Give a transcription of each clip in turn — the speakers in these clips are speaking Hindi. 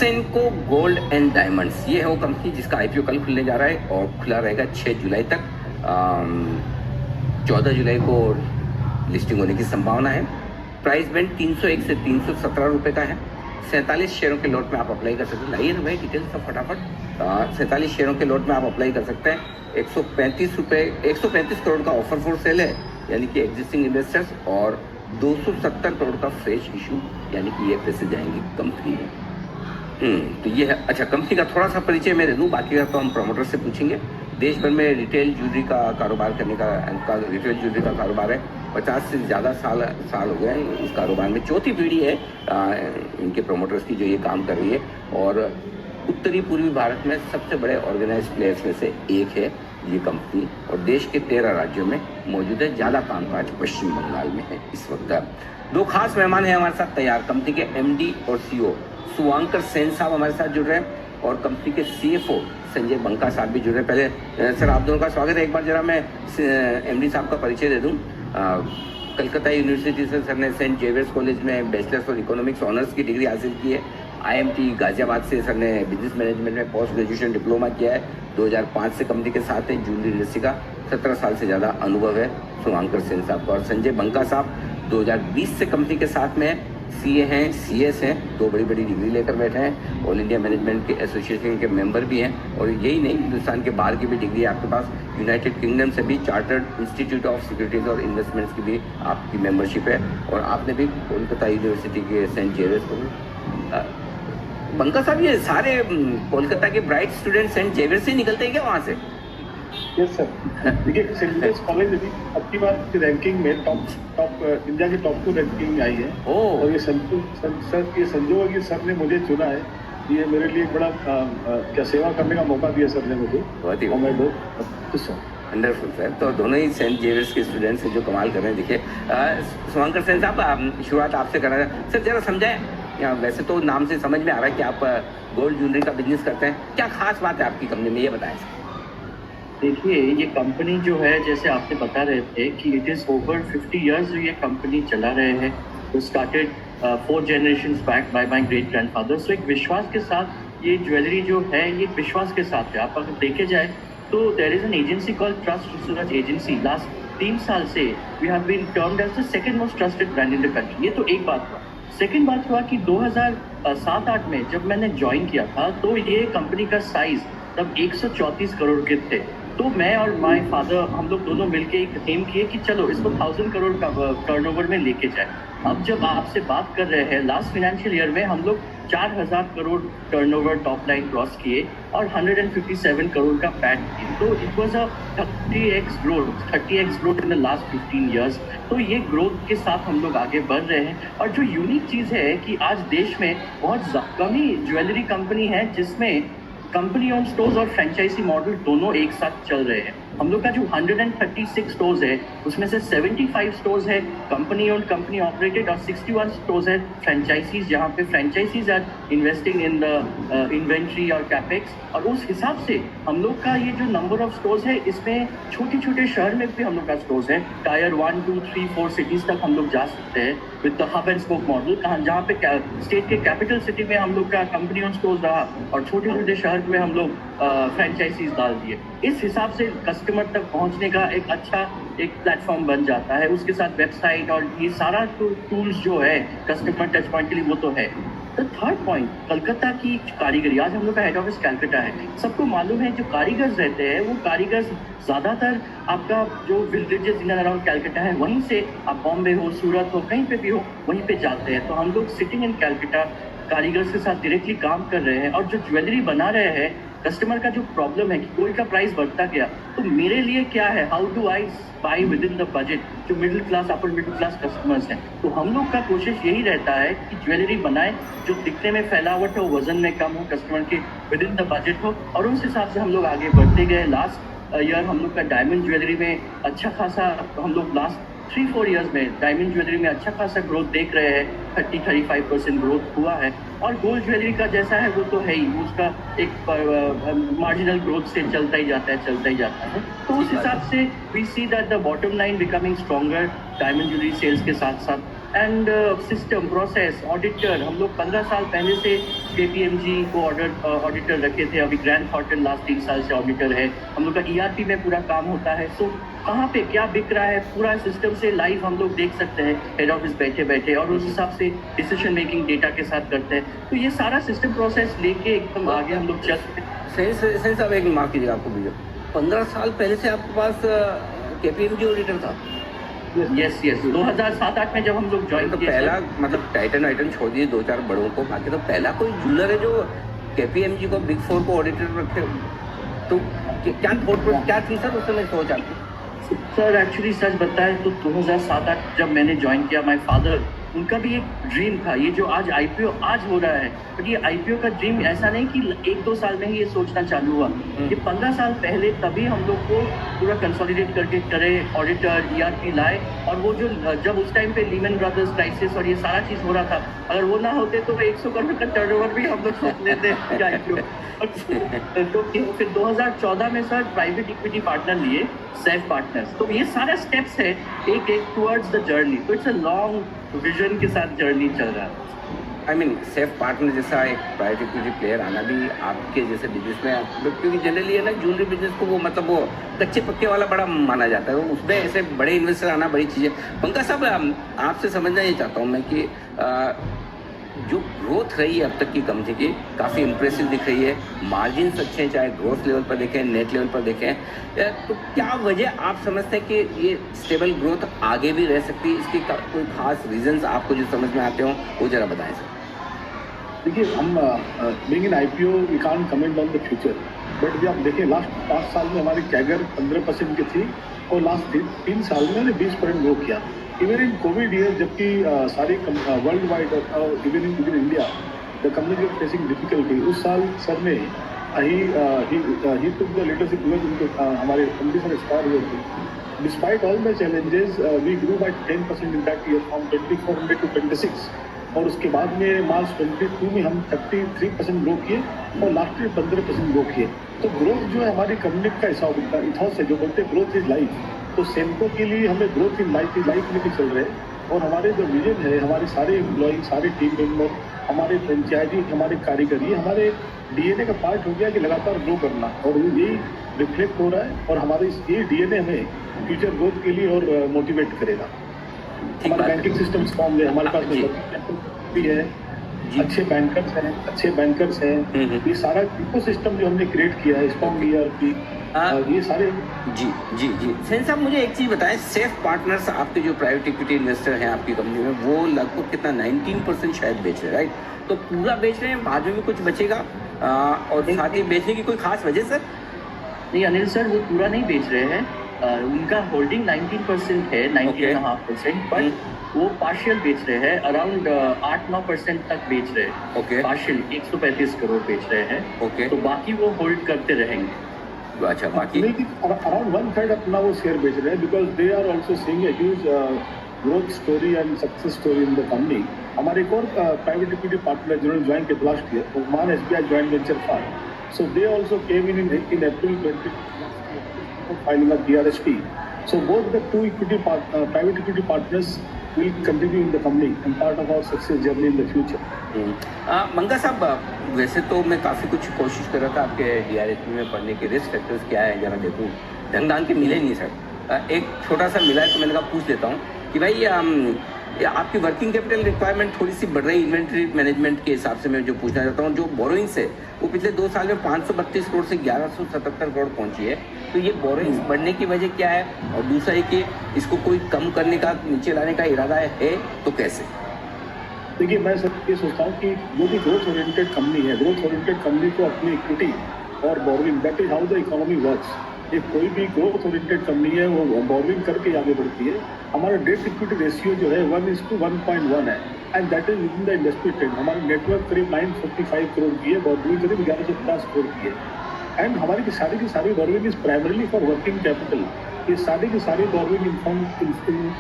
सेनको गोल्ड एंड डायमंड्स, ये है वो कंपनी जिसका आईपीओ कल खुलने जा रहा है और खुला रहेगा 6 जुलाई तक। 14 जुलाई को लिस्टिंग होने की संभावना है। प्राइस बैंड 301 से 317 रुपये का है। 47 शेयरों के लॉट में आप अप्लाई कर सकते हैं। लाइए भाई डिटेल्स सब फटाफट। 47 शेयरों के लॉट में आप अप्लाई कर सकते हैं। 135 करोड़ का ऑफर फॉर सेल है, यानी कि एग्जिस्टिंग इन्वेस्टर्स, और 270 करोड़ का फ्रेश इशू, यानी कि ये पैसे जाएंगे कंपनी में। तो ये है। अच्छा, कंपनी का थोड़ा सा परिचय मैं दे दूँ, बाकी का तो हम प्रमोटर से पूछेंगे। देश भर में रिटेल ज्वेलरी का कारोबार करने का रिटेल ज्वेलरी का कारोबार है। 50 से ज़्यादा साल हो गए हैं इस कारोबार में। चौथी पीढ़ी है इनके प्रमोटर्स की जो ये काम कर रही है, और उत्तरी पूर्वी भारत में सबसे बड़े ऑर्गेनाइज प्लेयर्स में से एक है ये कंपनी, और देश के 13 राज्यों में मौजूद है। ज़्यादा कामकाज पश्चिम बंगाल में है इस वक्त। दो खास मेहमान हैं हमारे साथ तैयार। कंपनी के एमडी और सीईओ सुवांकर सेन साहब हमारे साथ जुड़ रहे हैं, और कंपनी के सीएफओ संजय बंका साहब भी जुड़ रहे हैं। पहले सर आप दोनों का स्वागत है। एक बार जरा मैं एमडी साहब का परिचय दे दूं। कलकत्ता यूनिवर्सिटी से सर ने सेंट जेवियर्स कॉलेज में बैचलर्स और इकोनॉमिक्स ऑनर्स की डिग्री हासिल की है। आईएमटी गाजियाबाद से सर ने बिजनेस मैनेजमेंट में पोस्ट ग्रेजुएशन डिप्लोमा किया है। 2005 से कंपनी के साथ है। ज्वेलरी इंडस्ट्री का 17 साल से ज़्यादा अनुभव है सुवांकर सेन साहब का। और संजय बंका साहब 2020 से कंपनी के साथ में सीए हैं, सीएस हैं, 2 बड़ी डिग्री लेकर बैठे हैं। ऑल इंडिया मैनेजमेंट के एसोसिएशन के मेंबर भी हैं, और यही नहीं, हिंदुस्तान के बाहर की भी डिग्री है आपके पास। यूनाइटेड किंगडम से भी चार्टर्ड इंस्टीट्यूट ऑफ सिक्योरिटीज और इन्वेस्टमेंट्स की भी आपकी मेंबरशिप है, और आपने भी कोलकाता यूनिवर्सिटी के सेंट जेवियर्स को। बंका साहब, ये सारे कोलकाता के ब्राइट स्टूडेंट सेंट जेवियर्स से निकलते हैं क्या वहाँ से? Yes sir. देखिए सेंट जेवियर्स कॉलेज में अब की बार की रैंकिंग में टॉप इंडिया की टॉप 2 रैंकिंग आई है। और ये संजोग कि सर ने मुझे चुना है, ये मेरे लिए बड़ा क्या सेवा करने का मौका दिया सर ने मुझे। बहुत ही वंडरफुल सर। तो दोनों ही सेंट जेवियर्स के स्टूडेंट्स हैं जो कमाल कर रहे हैं। देखिए सुवांकर सेन साहब, शुरुआत आपसे करना है सर, जरा समझाएं। वैसे तो नाम से समझ में आ रहा है कि आप गोल्ड ज्वेलरी का बिजनेस करते हैं, क्या खास बात है आपकी कंपनी में, ये बताएं सर। देखिए ये कंपनी जो है, जैसे आपने बता रहे थे कि इट इज़ ओवर 50 इयर्स जो ये कंपनी चला रहे हैं। तो started 4 generations back by my great grandfather. So एक विश्वास के साथ ये ज्वेलरी जो है, ये विश्वास के साथ है। आप अगर देखे जाए तो there is an agency called trust research agency. Last 3 साल से we have been termed as the second most trusted brand in the country. ये तो एक बात हुआ। सेकंड बात हुआ कि 2007-8 में जब मैंने ज्वाइन किया था, तो ये कंपनी का साइज तब 134 करोड़ के थे। तो मैं और माय फादर हम लोग दोनों मिलके एक एम किए कि चलो इसको 1000 करोड़ का टर्नओवर में लेके जाए। अब जब आपसे बात कर रहे हैं, लास्ट फाइनेंशियल ईयर में हम लोग 4000 crore turnover top line cross किए और 157 करोड़ का पैट किए। तो it was a 30x growth in the last 15 years. तो ये ग्रोथ के साथ हम लोग आगे बढ़ रहे हैं। और जो यूनिक चीज़ है कि आज देश में बहुत कम ही ज्वेलरी कंपनी है जिसमें कंपनी ओन स्टोर्स और फ्रेंचाइजी मॉडल दोनों एक साथ चल रहे हैं। हम लोग का जो 136 स्टोर्स है, उसमें से 75 स्टोर्स है कंपनी ओन कंपनी ऑपरेटेड, और 61 स्टोर्स है फ्रेंचाइजीज, जहाँ पे franchisees are investing in the inventory और कैपेक्स। और उस हिसाब से हम लोग का ये जो नंबर ऑफ स्टोर्स है, इसमें छोटे शहर में भी हम लोग का स्टोर्स है। टायर 1, 2, 3, 4 सिटीज़ तक हम लोग जा सकते हैं with the hub and spoke model. जहाँ पे स्टेट के कैपिटल सिटी में हम लोग का कंपनी ओन स्टोर्स रहा, और छोटे शहर में हम लोग फ्रेंचाइजीज डाल दिए। इस हिसाब से कस्टमर तक पहुंचने का एक अच्छा एक प्लेटफॉर्म बन जाता है। उसके साथ वेबसाइट और ये सारा टूल्स जो है कस्टमर टच पॉइंट के लिए, वो तो है। तो थर्ड पॉइंट, कलकत्ता की कारीगरी। आज हम लोग का हेड ऑफिस कलकत्ता है। सबको मालूम है जो कारीगर रहते हैं, वो कारीगर ज़्यादातर आपका जो villages in and around Calcutta है, वहीं से आप बॉम्बे हो, सूरत हो, कहीं पे भी हो, वहीं पे जाते हैं। तो हम लोग सिटिंग इन कलकत्ता कारीगर्स के साथ डायरेक्टली काम कर रहे हैं। और जो ज्वेलरी बना रहे हैं, कस्टमर का जो प्रॉब्लम है कि गोल्ड का प्राइस बढ़ता गया, तो मेरे लिए क्या है, how do I buy within the budget, जो middle class upper middle class customers हैं। तो हम लोग का कोशिश यही रहता है कि ज्वेलरी बनाए जो दिखने में फैलावट हो, वजन में कम हो, कस्टमर के विद इन द बजट हो, और उस हिसाब से हम लोग आगे बढ़ते गए। लास्ट ईयर हम लोग का डायमंड ज्वेलरी में अच्छा खासा, हम लोग लास्ट 3-4 इयर्स में डायमंड ज्वेलरी में अच्छा खासा ग्रोथ देख रहे हैं। 30-35% ग्रोथ हुआ है। और गोल्ड ज्वेलरी का जैसा है वो तो है ही, उसका एक मार्जिनल ग्रोथ से चलता ही जाता है। तो उस हिसाब से we see that the bottom line becoming stronger diamond jewellery sales के साथ साथ। एंड सिस्टम प्रोसेस ऑडिटर हम लोग 15 साल पहले से KPMG को ऑडिटर रखे थे, अभी ग्रैंड थॉर्टन लास्ट 3 साल से ऑडिटर है। हम लोग का ERP में पूरा काम होता है। सो कहाँ पे क्या बिक रहा है पूरा सिस्टम से लाइव हम लोग देख सकते हैं हेड ऑफिस बैठे बैठे, और उस हिसाब से डिसीजन मेकिंग डेटा के साथ करते हैं। तो ये सारा सिस्टम प्रोसेस लेके एकदम आगे हम लोग चल सकते हैं। सही साहब, एक मार्क कीजिएगा आपको भैया, 15 साल पहले से आपके पास KPMG ऑडिटर था? यस 2007-8 में जब हम लोग ज्वाइन तो पहला मतलब टाइटन छोड़ दिए 2-4 बड़ों को, बाकी तो पहला कोई ज्वेलर है जो KPMG को बिग 4 को ऑडिटर रखे। तो क्या थी सर उस समय सोच आपकी? सर एक्चुअली सच बताएं तो 2007-8 जब मैंने ज्वाइन किया, माय फादर उनका भी एक ड्रीम था, ये जो आज IPO आज हो रहा है, बट ये IPO का ड्रीम ऐसा नहीं कि 1-2 साल में ही ये सोचना चालू हुआ। ये 15 साल पहले तभी हम लोग को पूरा कंसोलिडेट करके करे, ऑडिटर ERP लाए, और वो जो जब उस टाइम पे लीमन ब्रदर्स क्राइसिस और ये सारा चीज़ हो रहा था, अगर वो ना होते तो 100 करोड़ का टर्नओवर भी हम लोग सोच लेते IPO। तो फिर 2014 में सर प्राइवेट इक्विटी पार्टनर लिए, सेफ पार्टनर्स। तो ये सारा स्टेप्स है एक टुवर्ड्स द जर्नी। तो इट्स अ लॉन्ग विजन के साथ जर्नी चल रहा है। आई मीन सेफ पार्टनर जैसा एक प्राइवेट इक्विटी प्लेयर आना भी आपके जैसे बिजनेस में, क्योंकि जनरली है ना ज्वेलरी बिजनेस को वो मतलब वो कच्चे पक्के वाला बड़ा माना जाता है, तो उसमें ऐसे बड़े इन्वेस्टर आना बड़ी चीज़ है। पंकज साहब, आपसे समझना ये चाहता हूँ मैं कि जो ग्रोथ रही है अब तक की कंपनी की काफ़ी इंप्रेसिव दिख रही है, मार्जिन्स अच्छे हैं, चाहे ग्रोथ लेवल पर देखें नेट लेवल पर देखें, तो क्या वजह आप समझते हैं कि ये स्टेबल ग्रोथ आगे भी रह सकती है? इसके कोई खास रीजंस आपको जो समझ में आते हो वो जरा बताएं सर। देखिए, हम being in IPO we can't comment on the future, but जब आप देखें लास्ट 5 साल में हमारी कैगर 15% की थी और लास्ट 3 साल में 20% ग्रो किया। इवन इन कोविड ईयर, जबकि सारे वर्ल्ड वाइड और even in India the company were facing difficulty, उस साल सर ने ही टुक द लीडरशिप हमारे कंपनी से स्टार हुए थे। Despite all the challenges we grow by 10% in that year from 2400 to 26, और उसके बाद में मार्च 22 में हम 33% ग्रो किए और लास्ट ईयर 15% ग्रो किए। तो ग्रोथ जो है हमारी कंपनी का इथॉस है, जो बोलते हैं ग्रोथ इज लाइफ। तो सेम्को के लिए हमें ग्रोथ इन लाइफ लेके चल रहे हैं, और हमारे जो विजन है, हमारे सारे एम्प्लॉई, सारे टीम मेंबर, हमारे फ्रेंचाइजी, हमारे कारीगर, ये हमारे DNA का पार्ट हो गया कि लगातार ग्रो करना, और यही रिफ्लेक्ट हो रहा है, और हमारे ये DNA हमें फ्यूचर ग्रोथ के लिए और मोटिवेट करेगा। हमारे बैंकिंग सिस्टम स्ट्रॉन्ग है, हमारे पास भी है, अच्छे बैंकर्स हैं, ये सारा इकोसिस्टम जो हमने क्रिएट किया है, स्ट्रॉन्ग ERP, ये सारे। जी सेन साहब, मुझे एक चीज़ बताएं, सेफ पार्टनर्स आपके जो प्राइवेट इक्विटी इन्वेस्टर हैं आपकी कंपनी में, वो लगभग कितना 19% शायद बेच रहे हैं, राइट? तो पूरा बेच रहे हैं, बाद में भी कुछ बचेगा? और साथ ही बेचने की कोई खास वजह सर? नहीं अनिल सर, वो पूरा नहीं बेच रहे हैं। उनका होल्डिंग 19% है, 19.5%, बट वो पार्शियल बेच रहे हैं, अराउंड 8-9% तक बेच रहे हैं। ओके, पार्शियल 135 करोड़ बेच रहे हैं। ओके, तो बाकी वो होल्ड करते रहेंगे। अच्छा, बाकी अराउंड 1/3 अपना वो शेयर बेच रहे हैं, because they are also seeing a huge growth story and success story in the company. हमारे एक और प्राइवेट इक्विटी पार्टनर जिन्होंने ज्वाइन किया last year, Oman SBI joint venture fund, so they also came in April 20 filing a DRHP. So both the two private equity partners will continue in the company and part of our success journey in the future. मंगा साहब, वैसे तो मैं काफ़ी कुछ कोशिश कर रहा था आपके DRHP में पढ़ने के रिस्क फैक्टर्स क्या है जरा देखूँ, ढंग के मिले नहीं सर। एक छोटा सा मिला है तो मैंने कहा पूछ लेता हूँ कि भाई आपकी वर्किंग कैपिटल रिक्वायरमेंट थोड़ी सी बढ़ रही है इन्वेंट्री मैनेजमेंट के हिसाब से। मैं जो पूछना चाहता हूँ, जो बोरोइंग्स है वो पिछले 2 साल में 532 करोड़ से 1177 करोड़ पहुंची है, तो ये बोरोइंग्स बढ़ने की वजह क्या है? और दूसरा है कि इसको कोई कम करने का, नीचे लाने का इरादा है तो कैसे? देखिए, मैं सर ये सोचता हूँ कि जो भी ग्रोथ ओरिएंटेड कंपनी है, ग्रोथ ओरिएंटेड कंपनी को अपनी इक्विटी और borrowing, that is how the economy works. ये कोई भी ग्रोथ ओरिएंटेड कंपनी है वो बोरोइंग करके आगे बढ़ती है। हमारा डेट इक्विटी रेशियो जो है 1:1.1 है, and that is with in the industry trend. हमारी नेटवर्क करीब 955 करोड़ की है, बोरोइंग करीब 1150 करोड़ की है, एंड हमारी की सारी borrowing is primarily for working capital. ये सारी की सारी borrowing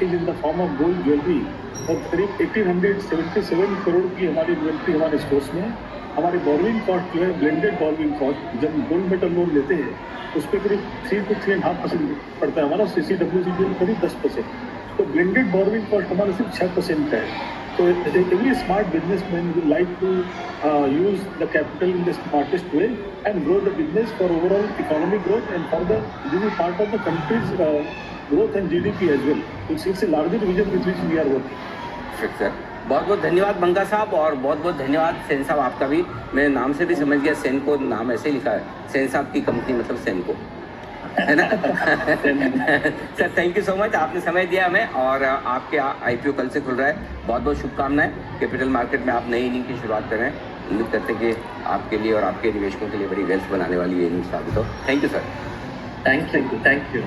is in the form of gold jewellery, और करीब 1877 करोड़ की हमारी इन्वेंट्री हमारे स्टोर्स में है। हमारे बोरोइंग कॉस्ट जो है, ब्लेंडेड बोरोइंग कॉस्ट, जब गोल्ड मेटल लोन लेते हैं उस पर करीब 3 to 3.5% पड़ता है हमारा, CCWC करीब 10%। तो ब्लेंडेड बोरोइंग कॉस्ट हमारा सिर्फ 6% का है. तो every smart businessman would like to use the capital in the smartest way and grow the business for overall economic growth and for the this is part of the country's growth and GDP as well. It's a larger vision with which we are working. ठीक सर, बहुत बहुत धन्यवाद बंगा साहब, और बहुत बहुत धन्यवाद सेन साहब आपका भी. मेरे नाम से भी समझ गया, सेन को नाम ऐसे लिखा है, सेन साहब की कंपनी मतलब सेन को, है ना. Sir thank you so much, आपने समय दिया हमें, और आपके IPO कल से खुल रहा है. बहुत बहुत शुभकामनाएं. कैपिटल मार्केट में आप नई इनिंग की शुरुआत कर रहे हैं. उम्मीद करते हैं कि आपके लिए और आपके निवेशकों के लिए बड़ी वेल्थ बनाने वाली ये इनिंग साबित हो. Thank you sir. Thank you.